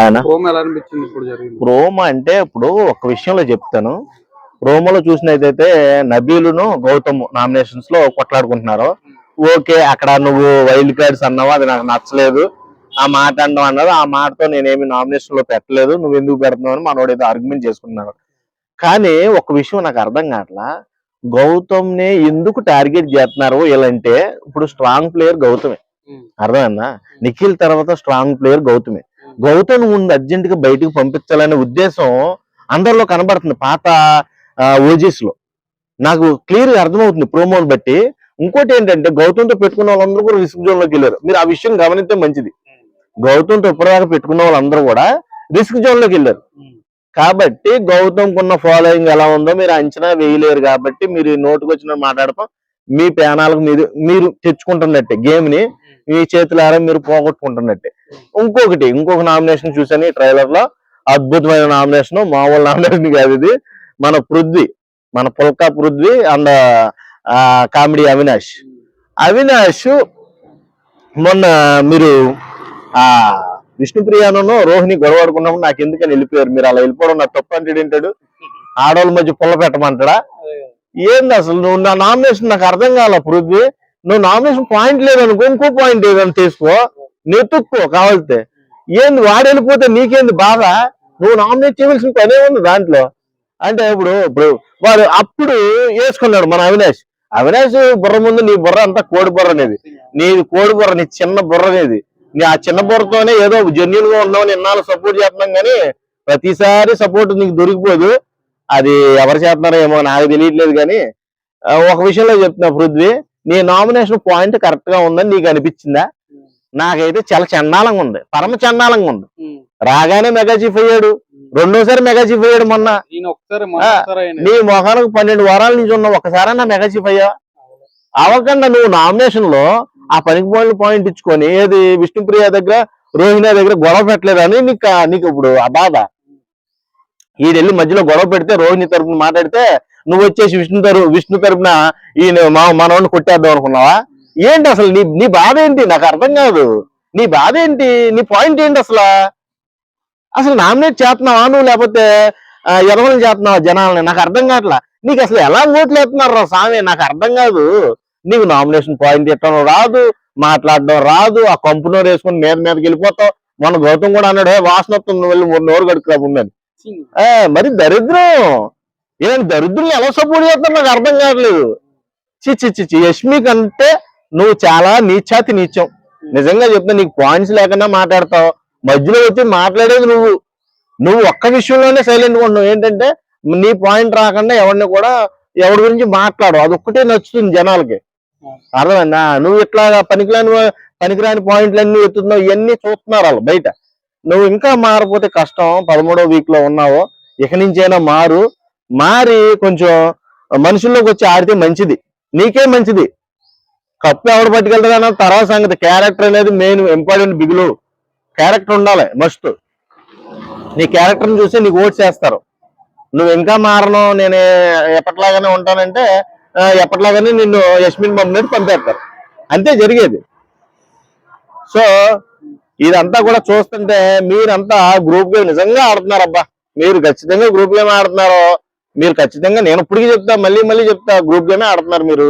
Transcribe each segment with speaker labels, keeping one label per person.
Speaker 1: ఆయన ప్రోమో అంటే ఇప్పుడు ఒక విషయంలో చెప్తాను. ప్రోమోలో చూసినట్టయితే నబీలును గౌతమ్ నామినేషన్స్ లో కొట్లాడుకుంటున్నారు. ఓకే, అక్కడ నువ్వు వైల్డ్ కార్డ్స్ అన్నావు, అది నాకు నచ్చలేదు. ఆ మాట అనడం అన్నారు, ఆ మాటతో నేనేమి నామినేషన్ లో పెట్టలేదు, నువ్వు ఎందుకు పెడుతున్నావు అని మనోడు ఏదో ఆర్గ్యుమెంట్ చేసుకుంటున్నారు. కానీ ఒక విషయం నాకు అర్థం కావట్లా, గౌతమ్ ని ఎందుకు టార్గెట్ చేస్తున్నారు వీళ్ళంటే, ఇప్పుడు స్ట్రాంగ్ ప్లేయర్ గౌతమే, అర్థమైందా? నిఖిల్ తర్వాత స్ట్రాంగ్ ప్లేయర్ గౌతమే. గౌతమ్ ముందు అర్జెంట్ గా బయటకు పంపించాలనే ఉద్దేశం అందరిలో కనబడుతుంది. పాత ఓజీస్ లో నాకు క్లియర్ గా అర్థమవుతుంది ప్రోమోని బట్టి. ఇంకోటి ఏంటంటే, గౌతమ్తో పెట్టుకున్న వాళ్ళందరూ కూడా రిస్క్ జోన్ లోకి వెళ్ళారు. మీరు ఆ విషయం గమనిస్తే మంచిది. గౌతమ్తో ఇప్పటిదాకా పెట్టుకున్న వాళ్ళందరూ కూడా రిస్క్ జోన్ లోకి వెళ్ళారు. కాబట్టి గౌతమ్ కున్న ఫాలోయింగ్ ఎలా ఉందో మీరు అంచనా వేయలేరు. కాబట్టి మీరు నోటుకు వచ్చిన మాట్లాడతాం, మీ ప్యానాలకు మీరు తెచ్చుకుంటున్నట్టే, గేమ్ ని మీ చేతులారా మీరు పోగొట్టుకుంటున్నట్టే. ఇంకొక నామినేషన్ చూసాను ఈ ట్రైలర్ లో, అద్భుతమైన నామినేషన్, మామూలు నామినేషన్ కాదు ఇది. మన పుల్కా పృథ్వీ అండ్ కామెడీ అవినాష్ మొన్న మీరు విష్ణుప్రియాను రోహిణి గొడవడుకున్నప్పుడు నాకు ఎందుకని వెళ్ళిపోయారు. మీరు అలా వెళ్ళిపోవడం నాకు తప్పు అంటే ఏంటాడు, ఆడవాళ్ళ మధ్య పుల్ల పెట్టమంటాడా ఏంది అసలు? నువ్వు నా నామినేషన్ నాకు అర్థం కాల పృథ్వీ. నువ్వు నామినేషన్ పాయింట్ లేదనుకో, ఇంకో పాయింట్ ఏదని తీసుకో, నెతుక్కో కావాలితే. ఏంది వాడు వెళ్ళిపోతే నీకేంది బాధ? నువ్వు నామినేట్ చేయవలసిన పనే ఉంది దాంట్లో. అంటే ఇప్పుడు వాడు అప్పుడు వేసుకున్నాడు మన అవినాష్ బుర్ర ముందు నీ బుర్ర అంతా కోడి బుర్ర అనేది, నీది కోడి బుర్ర, నీ చిన్న బుర్ర అనేది. నీ ఆ చిన్న బుర్రతోనే ఏదో జెన్యున్ గా ఉన్నావు, నిన్నాళ్ళు సపోర్ట్ చేస్తున్నాం, కానీ ప్రతిసారి సపోర్ట్ నీకు దొరికిపోదు. అది ఎవరు చేస్తున్నారో ఏమో నాకు తెలియట్లేదు. కానీ ఒక విషయంలో చెప్తున్నా పృథ్వీ, నీ నామినేషన్ పాయింట్ కరెక్ట్ గా ఉందని నీకు అనిపించిందా? నాకైతే చాలా చండాలంగా ఉంది, పరమ చండాలంగా ఉంది. రాగానే మెగా చీఫ్ అయ్యాడు, రెండోసారి మెగా చీఫ్ అయ్యాడు మొన్న. నీ మొఖానికి 12 వారాల నుంచి ఉన్నావు, ఒక్కసారైనా మెగా చీఫ్ అయ్యా? అవకుండా నువ్వు నామినేషన్ లో ఆ పాయింట్ ఇచ్చుకొని ఏది విష్ణుప్రియ దగ్గర రోహిణి దగ్గర గొడవ పెట్టలేదని నీకు ఇప్పుడు ఆ బాధ. ఈడెళ్ళి మధ్యలో గొడవ పెడితే రోహిణి తరపున మాట్లాడితే నువ్వు వచ్చేసి విష్ణు తరపున ఈయన మనోడిని కొట్టేద్దాం అనుకున్నావా? ఏంటి అసలు నీ బాధ ఏంటి? నాకు అర్థం కాదు. నీ బాధ ఏంటి? నీ పాయింట్ ఏంటి అసలు నామినేట్ చేస్తున్నావా నువ్వు, లేకపోతే ఎదవని చేస్తున్నావా జనాలని? నాకు అర్థం కావట్లా. నీకు అసలు ఎలా ఓట్లు వేస్తున్నారు స్వామి, నాకు అర్థం కాదు. నీకు నామినేషన్ పాయింట్ ఇట్టడం రాదు, మాట్లాడడం రాదు, ఆ కంపునోరు వేసుకుని మీదకి వెళ్ళిపోతావు. మన గౌతమ్ కూడా అన్నాడు, వాసన వస్తుంది, వెళ్ళి 3 నోరు కడుక్కురా ఉందని. మరి దరిద్రం, ఇలాంటి దరిద్రులు ఎలా సపోర్ట్ చేస్తావు నాకు అర్థం కావట్లేదు. చిచ్చి యష్మి కంటే నువ్వు చాలా నీచాతి నీచం. నిజంగా చెప్తా, నీకు పాయింట్స్ లేకుండా మాట్లాడతావు, మధ్యలో వచ్చి మాట్లాడేది నువ్వు ఒక్క విషయంలోనే సైలెంట్ గా ఉన్నావు. ఏంటంటే నీ పాయింట్ రాకుండా ఎవరిని కూడా ఎవరి గురించి మాట్లాడు, అదొక్కటే నచ్చుతుంది జనాలకి, అర్థమైందా? నువ్వు ఇట్లా పనికిరాని పాయింట్లన్నీ ఎత్తుతున్నావు, ఇవన్నీ చూస్తున్నారు వాళ్ళు బయట. నువ్వు ఇంకా మారపోతే కష్టం. 13వ వీక్ లో ఉన్నావు, ఇక నుంచైనా మారి కొంచెం మనుషుల్లోకి వచ్చి ఆడితే మంచిది, నీకే మంచిది. కప్పు ఎవడు పట్టుకెళ్తాడు అన్న తర్వాత సంగతి. క్యారెక్టర్ అనేది మెయిన్ ఇంపార్టెంట్, బిగులు క్యారెక్టర్ ఉండాలి మస్ట్. నీ క్యారెక్టర్ని చూసి నీకు ఓట్స్ వేస్తారు. నువ్వు ఇంకా మారను, నేను ఎప్పటిలాగానే ఉంటానంటే ఎప్పటిలాగానే నిన్ను యష్మిన్ పంపినట్టు పంపేస్తారు, అంతే జరిగేది. సో ఇదంతా కూడా చూస్తుంటే మీరంతా గ్రూప్ గేమ్ నిజంగా ఆడుతున్నారబ్బా. మీరు ఖచ్చితంగా గ్రూప్ గేమ్ ఆడుతున్నారు. మీరు ఖచ్చితంగా, నేను ఇప్పటికీ చెప్తా, మళ్ళీ చెప్తా, గ్రూప్ గేమే ఆడుతున్నారు మీరు.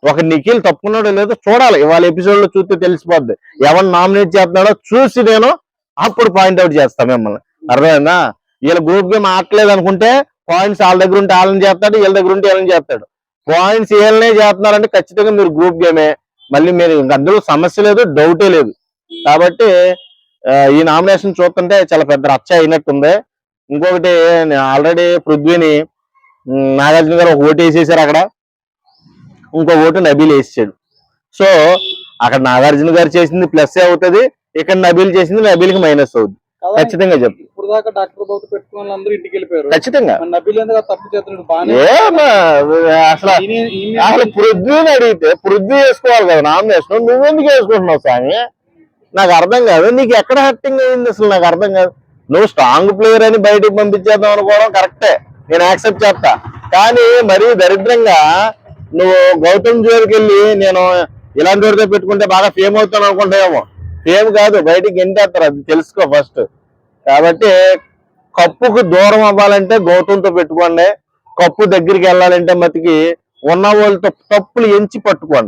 Speaker 1: ఒక నిఖిల్ తప్పుకున్నాడో లేదో చూడాలి, ఇవాళ ఎపిసోడ్ లో చూస్తే తెలిసిపోద్ది. ఎవరిని నామినేట్ చేస్తున్నాడో చూసి నేను అప్పుడు పాయింట్అవుట్ చేస్తా మిమ్మల్ని, అర్థమైందా? వీళ్ళ గ్రూప్ గేమ్ ఆడలేదు అనుకుంటే పాయింట్స్ వాళ్ళ దగ్గర ఉంటే వాళ్ళని చేస్తాడు, వీళ్ళ దగ్గర ఉంటే వీళ్ళని చేస్తాడు. పాయింట్స్ వీళ్ళనే చేస్తున్నారంటే ఖచ్చితంగా మీరు గ్రూప్ గేమే. మళ్ళీ మీరు అందులో సమస్య లేదు, డౌటే లేదు. కాబట్టి ఈ నామినేషన్ చూస్తుంటే చాలా పెద్ద రచ్చ అయినట్టుంది. ఇంకొకటి, ఆల్రెడీ పృథ్వీని నాగార్జున గారు ఒక ఓటు వేసేసారు, అక్కడ ఇంకో ఓటు నబీల్ వేసాడు. సో అక్కడ నాగార్జున గారు చేసింది ప్లస్ అవుతుంది, ఇక్కడ నబీల్ చేసింది నబీల్కి మైనస్ అవుతుంది. ఖచ్చితంగా చెప్పు. ఖచ్చితంగా అసలు పృథ్వీని అడిగితే పృథ్వీ వేసుకోవాలి కదా నామినేషన్, నువ్వెందుకు వేసుకుంటున్నావు స్వామి? నాకు అర్థం కాదు. నీకు ఎక్కడ హర్టింగ్ అయింది అసలు నాకు అర్థం కాదు. నువ్వు స్ట్రాంగ్ ప్లేయర్ అని బయటకు పంపించేద్దాం అనుకోవడం కరెక్టే, నేను యాక్సెప్ట్ చేస్తా. కానీ మరీ దరిద్రంగా నువ్వు గౌతమ్ జోలికి వెళ్ళి నేను ఇలాంటి వాడితో పెట్టుకుంటే బాగా ఫేమ్ అవుతాను అనుకుంటావేమో. ఫేమ్ కాదు, బయటికి ఎంటేస్తారు, అది తెలుసుకో ఫస్ట్. కాబట్టి కప్పుకు దూరం అవ్వాలంటే గౌతంతో పెట్టుకోండి, కప్పు దగ్గరికి వెళ్ళాలంటే మతికి ఉన్న వాళ్ళతో తప్పులు ఎంచి పట్టుకోండి.